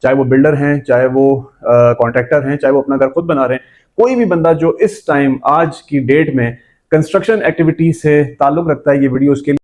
चाहे वो बिल्डर हैं, चाहे वो कॉन्ट्रैक्टर हैं, चाहे वो अपना घर खुद बना रहे हैं, कोई भी बंदा जो इस टाइम आज की डेट में कंस्ट्रक्शन एक्टिविटी से ताल्लुक रखता है, ये वीडियो उसके लिए।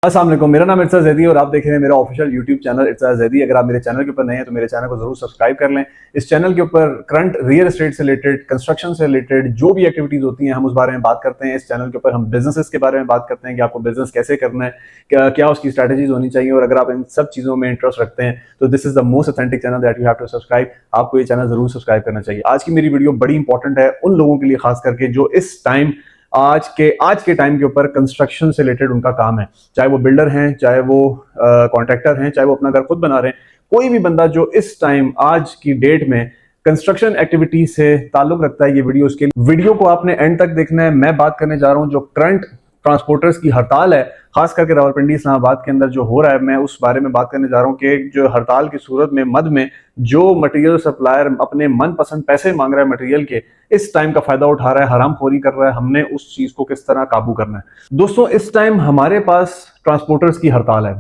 अस्सलाम वालेकुम, मेरा नाम इर्सा जैदी और आप देख रहे हैं मेरा ऑफिशियल यूट्यूब चैनल इर्सा जैदी। अगर आप मेरे चैनल के ऊपर नए हैं तो मेरे चैनल को जरूर सब्सक्राइब कर लें। इस चैनल के ऊपर करंट रियल एस्टेट से रिलेटेड, कंस्ट्रक्शन से रिलेटेड जो भी एक्टिविटीज होती हैं हम उस बारे में बात करते हैं। इस चैनल के ऊपर हम बिजनेसेस के बारे में बात करते हैं कि आपको बिजनेस कैसे करना है, क्या उसकी स्ट्रैटेजीज होनी चाहिए, और अगर आप इन सब चीजों में इंटरेस्ट रखते हैं तो this is the most authentic channel that you have to subscribe. आपको ये चैनल जरूर सब्सक्राइब करना चाहिए। आज की मेरी वीडियो बड़ी इंपॉर्टेंट है उन लोगों के लिए, खास करके जो इस टाइम आज के टाइम के ऊपर कंस्ट्रक्शन से रिलेटेड उनका काम है, चाहे वो बिल्डर हैं, चाहे वो कॉन्ट्रैक्टर हैं, चाहे वो अपना घर खुद बना रहे हैं। कोई भी बंदा जो इस टाइम आज की डेट में कंस्ट्रक्शन एक्टिविटी से ताल्लुक रखता है, ये वीडियो उसके लिए। वीडियो को आपने एंड तक देखना है। मैं बात करने जा रहा हूं जो करंट ट्रांसपोर्टर्स की हड़ताल है, खास करके रावलपिंडी इस्लामाबाद के अंदर जो हो रहा है, मैं उस बारे में बात करने जा रहा हूं कि जो हड़ताल की सूरत में मद में जो मटेरियल सप्लायर अपने मनपसंद पैसे मांग रहा है मटेरियल के, इस टाइम का फायदा उठा रहा है, हरामखोरी कर रहा है, हमने उस चीज को किस तरह काबू करना है। दोस्तों, इस टाइम हमारे पास ट्रांसपोर्टर्स की हड़ताल है।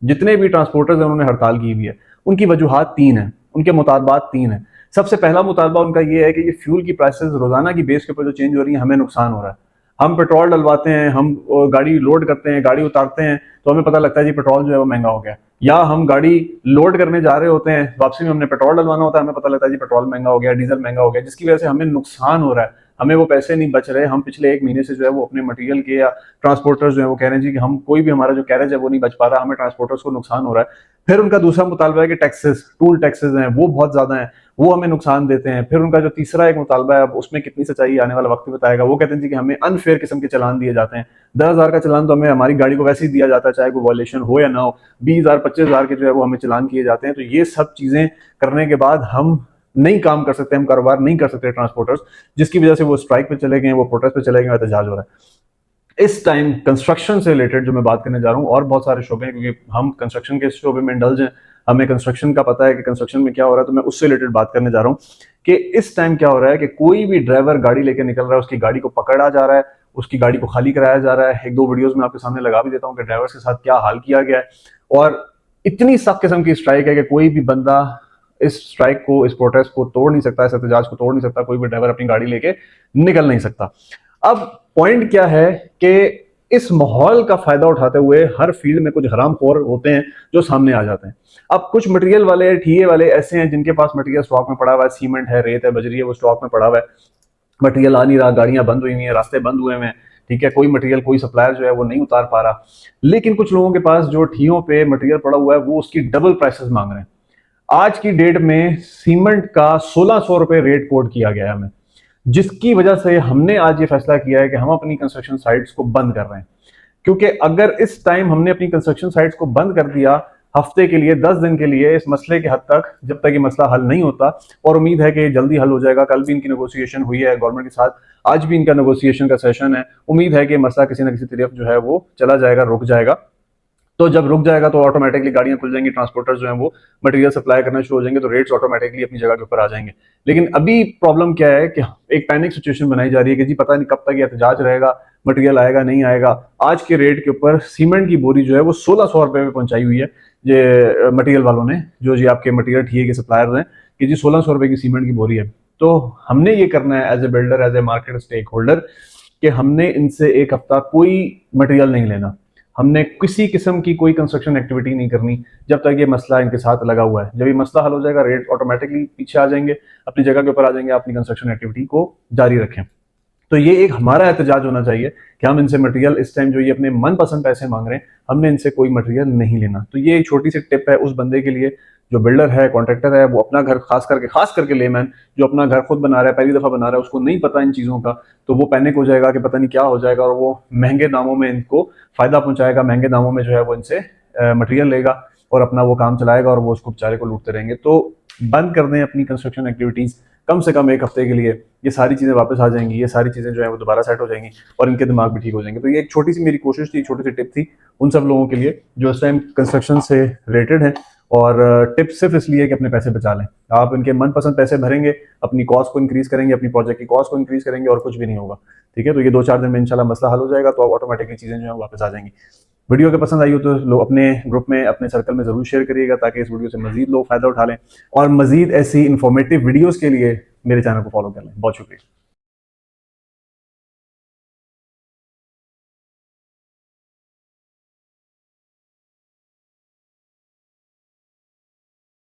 जितने भी ट्रांसपोर्टर्स हैं उन्होंने हड़ताल की हुई है। उनकी वजूहात तीन है, उनके मुतालबात तीन है। सबसे पहला मुतालबा उनका ये है कि ये फ्यूल की प्राइसेस रोजाना की बेस के ऊपर जो चेंज हो रही है, हमें नुकसान हो रहा है। हम पेट्रोल डलवाते हैं, हम गाड़ी लोड करते हैं, गाड़ी उतारते हैं, तो हमें पता लगता है जी पेट्रोल जो है वो महंगा हो गया। या हम गाड़ी लोड करने जा रहे होते हैं, वापसी में हमने पेट्रोल डलवाना होता है, हमें पता लगता है जी पेट्रोल महंगा हो गया, डीजल महंगा हो गया, जिसकी वजह से हमें नुकसान हो रहा है, हमें वो पैसे नहीं बच रहे। हम पिछले एक महीने से जो है वो अपने मटेरियल के, या ट्रांसपोर्टर्स जो है वो कह रहे हैं जी कि हम कोई भी हमारा जो कैरेज है वो नहीं बच पा रहा, हमें ट्रांसपोर्टर्स को नुकसान हो रहा है। फिर उनका दूसरा मुतालबा है कि टैक्सेस, टूल टैक्सेस हैं वो बहुत ज्यादा हैं, वो हमें नुकसान देते हैं। फिर उनका जो तीसरा एक मुतालबा है, अब उसमें कितनी सच्चाई आने वाला वक्त बताएगा, वो कहते हैं जी कि हमें अनफेयर किस्म के चलान दिए जाते हैं। 10,000 का चलान तो हमें हमारी गाड़ी को वैसे ही दिया जाता है, चाहे कोई वॉयलेशन हो या ना हो। 20,000 25,000 के जो है वो हमें चलान किए जाते हैं। तो ये सब चीजें करने के बाद हम नहीं काम कर सकते, हम कारोबार नहीं कर सकते ट्रांसपोर्टर्स, जिसकी वजह से वो स्ट्राइक पे चले गए, वो प्रोटेस्ट पे चले गए, एहतजाज हो रहा है। इस टाइम कंस्ट्रक्शन से रिलेटेड जो मैं बात करने जा रहा हूँ, और बहुत सारे शोबे हैं क्योंकि हम कंस्ट्रक्शन के शोबे में इंडल्ज हैं, हमें कंस्ट्रक्शन का पता है कि कंस्ट्रक्शन में क्या हो रहा है, तो मैं उससे रिलेटेड बात करने जा रहा हूँ कि इस टाइम क्या हो रहा है कि कोई भी ड्राइवर गाड़ी लेकर निकल रहा है, उसकी गाड़ी को पकड़ा जा रहा है, उसकी गाड़ी को खाली कराया जा रहा है। एक दो वीडियोस में आपके सामने लगा भी देता हूँ कि ड्राइवर्स के साथ क्या हाल किया गया है। और इतनी सख्त किस्म की स्ट्राइक है कि कोई भी बंदा इस स्ट्राइक को, इस प्रोटेस्ट को तोड़ नहीं सकता, इस एहतजाज को तोड़ नहीं सकता, कोई भी ड्राइवर अपनी गाड़ी लेके निकल नहीं सकता। अब पॉइंट क्या है कि इस माहौल का फायदा उठाते हुए हर फील्ड में कुछ हरामखोर होते हैं जो सामने आ जाते हैं। अब कुछ मटेरियल वाले, ठीए वाले ऐसे हैं जिनके पास मटेरियल स्टॉक में पड़ा हुआ है, सीमेंट है, रेत है, बजरी है, वो स्टॉक में पड़ा हुआ है, मटेरियल आ नहीं रहा, गाड़ियां बंद हुई हुई हैं, रास्ते बंद हुए हैं, ठीक है, कोई मटेरियल, कोई सप्लायर जो है वो नहीं उतार पा रहा। लेकिन कुछ लोगों के पास जो ठीयों पे मटेरियल पड़ा हुआ है वो उसकी डबल प्राइसेस मांग रहे हैं। आज की डेट में सीमेंट का 1600 रुपए रेट कोड किया गया है हमें, जिसकी वजह से हमने आज ये फैसला किया है कि हम अपनी कंस्ट्रक्शन साइट्स को बंद कर रहे हैं। क्योंकि अगर इस टाइम हमने अपनी कंस्ट्रक्शन साइट्स को बंद कर दिया हफ्ते के लिए, 10 दिन के लिए, इस मसले के हद तक, जब तक ये मसला हल नहीं होता, और उम्मीद है कि जल्दी हल हो जाएगा, कल भी इनकी नेगोशिएशन हुई है गवर्नमेंट के साथ, आज भी इनका नेगोशिएशन का सेशन है, उम्मीद है कि मसला किसी न किसी तरफ जो है वो चला जाएगा, रुक जाएगा। तो जब रुक जाएगा तो ऑटोमेटिकली गाड़ियां खुल जाएंगी, ट्रांसपोर्टर्स जो हैं वो मटेरियल सप्लाई करना शुरू हो जाएंगे, तो रेट्स ऑटोमेटिकली अपनी जगह के ऊपर आ जाएंगे। लेकिन अभी प्रॉब्लम क्या है कि एक पैनिक सिचुएशन बनाई जा रही है कि जी पता नहीं कब तक ये एहतजाज रहेगा, मटेरियल आएगा नहीं आएगा। आज के रेट के ऊपर सीमेंट की बोरी जो है वो 1600 रुपए में पहुंचाई हुई है ये मटेरियल वालों ने, जो जी आपके मटेरियल ठीए के सप्लायर हैं, कि जी 1600 रुपए की सीमेंट की बोरी है। तो हमने ये करना है as a builder, as a market stake holder, कि हमने इनसे एक हफ्ता कोई मटेरियल नहीं लेना, हमने किसी किस्म की कोई कंस्ट्रक्शन एक्टिविटी नहीं करनी जब तक ये मसला इनके साथ लगा हुआ है। जब ये मसला हल हो जाएगा, रेट ऑटोमेटिकली पीछे आ जाएंगे, अपनी जगह के ऊपर आ जाएंगे, अपनी कंस्ट्रक्शन एक्टिविटी को जारी रखें। तो ये एक हमारा एहतजाज होना चाहिए कि हम इनसे मटेरियल, इस टाइम जो ये अपने मनपसंद पैसे मांग रहे हैं, हमने इनसे कोई मटेरियल नहीं लेना। तो ये एक छोटी सी टिप है उस बंदे के लिए जो बिल्डर है, कॉन्ट्रैक्टर है, वो अपना घर, खास करके लेमैन जो अपना घर खुद बना रहा है, पहली दफा बना रहा है, उसको नहीं पता इन चीजों का, तो वो पैनिक हो जाएगा कि पता नहीं क्या हो जाएगा, और वो महंगे दामों में इनको फायदा पहुंचाएगा, महंगे दामों में जो है वो इनसे मटेरियल लेगा और अपना वो काम चलाएगा, और वो उसको बेचारे को लूटते रहेंगे। तो बंद कर दें अपनी कंस्ट्रक्शन एक्टिविटीज कम से कम एक हफ्ते के लिए, ये सारी चीजें वापस आ जाएंगी, ये सारी चीजें जो है वो दोबारा सेट हो जाएंगी और इनके दिमाग भी ठीक हो जाएंगे। तो ये एक छोटी सी मेरी कोशिश थी, छोटी सी टिप थी उन सब लोगों के लिए जो इस टाइम कंस्ट्रक्शन से रिलेटेड है और टिप सिर्फ इसलिए कि अपने पैसे बचा लें। आप इनके मनपसंद पैसे भरेंगे, अपनी कॉस्ट को इंक्रीज करेंगे, अपनी प्रोजेक्ट की कॉस्ट को इंक्रीज करेंगे और कुछ भी नहीं होगा। ठीक है, तो ये 2-4 दिन में इंशाल्लाह मसला हल हो जाएगा, तो ऑटोमेटिकली चीजें जो है वापस आ जाएंगी। वीडियो अगर पसंद आई हो तो लोग अपने ग्रुप में, अपने सर्कल में जरूर शेयर करिएगा, ताकि इस वीडियो से मजीद लोग फायदा उठा लें। और मजीद ऐसी इंफॉर्मेटिव वीडियोस के लिए मेरे चैनल को फॉलो कर लें। बहुत शुक्रिया।